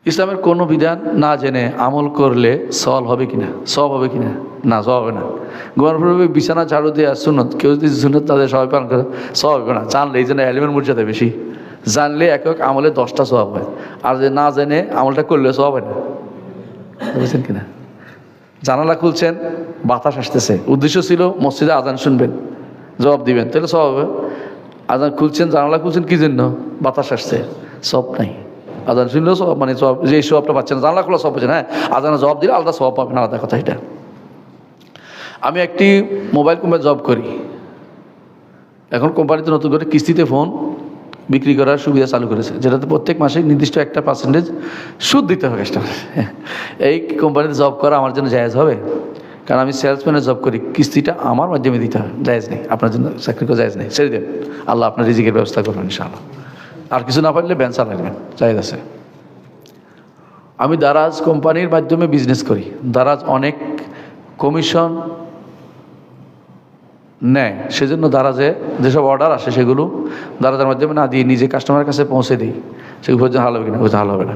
ইসলামের কোনো বিধান না জেনে আমল করলে সওয়াল হবে কিনা, সওয়াব হবে কিনা? না, সওয়াব হবে না। ঘুমানোর বিছানা ঝাড়ু দিয়ে সুন্নত, কেউ যদি সুন্নত তাদের সবাই পালন করে সওয়াব হবে না। জানলে এই জন্য এলিমের মর্যাদা বেশি। জানলে এক এক আমলে 10টা সওয়াব হয়, আর যে না জেনে আমলটা করলে সওয়াব হয় না। বুঝছেন কিনা? জানালা খুলছেন, বাতাস আসতেছে, উদ্দেশ্য ছিল মসজিদে আজান শুনবেন, জবাব দিবেন, তাহলে সওয়াব হবে। আজান খুলছেন, জানালা খুলছেন কি জন্য? বাতাস আসছে, সওয়াব নাই। আজান শুনলেও সব, মানে সব যে সওয়াবটা পাচ্ছেন, জানলা খোলা সব পাচ্ছেন। হ্যাঁ, আজানে জবাব দিলে আলাদা সওয়াব পাবেন, আলাদা কথা এটা। আমি একটি মোবাইল কোম্পানি জব করি। এখন কোম্পানিতে নতুন করে কিস্তিতে ফোন বিক্রি করার সুবিধা চালু করেছে, যেটাতে প্রত্যেক মাসে নির্দিষ্ট একটা % সুদ দিতে হবে কাস্টমার। এই কোম্পানিতে জব করা আমার জন্য জায়েজ হবে? কারণ আমি সেলসম্যানের জব করি, কিস্তিটা আমার মাধ্যমে দিতে হয়, জায়েজ নেই। আপনার জন্য চাকরি করে জায়েজ নেই, ছেড়ে দেন, আল্লাহ আপনার রিজিকের ব্যবস্থা করবেন ইনশাআল্লাহ। আর কিছু না পারলে ব্যান চালাবেন, জায়েজ আছে। আমি দারাজ কোম্পানির মাধ্যমে বিজনেস করি। দারাজ অনেক কমিশন নেয়, সেজন্য দারাজে যেসব অর্ডার আসে সেগুলো দারাজের মাধ্যমে না দিয়ে নিজে কাস্টমারের কাছে পৌঁছে দিই। সেগুলো হাল হবে কিনা? ওটা হাল হবে না।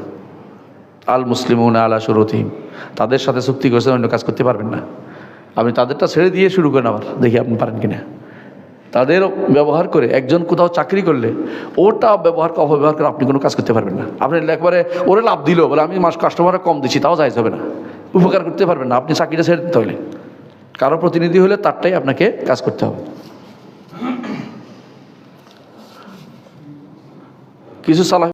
আল মুসলিমুনা আলা শুরুতিহিম, তাদের সাথে চুক্তি করেছেন, অন্য কাজ করতে পারবেন না। আপনি তাদেরটা ছেড়ে দিয়ে শুরু করেন, আবার দেখি আপনি পারেন কিনা। তাদের ব্যবহার করে একজন কোথাও চাকরি করলে ওটা অপব্যবহার করে আপনি কোনো কাজ করতে পারবেন না। আপনি একবারে ওরে লাভ দিল বলে আমি কাস্টমারে কম দিচ্ছি, তাও জায়েজ হবে না। উপকার করতে পারবেন না, আপনি চাকরিটা ছেড়ে দিতে হলে কারো প্রতিনিধি হলে তারটাই আপনাকে কাজ করতে হবে। কিছু সালাহ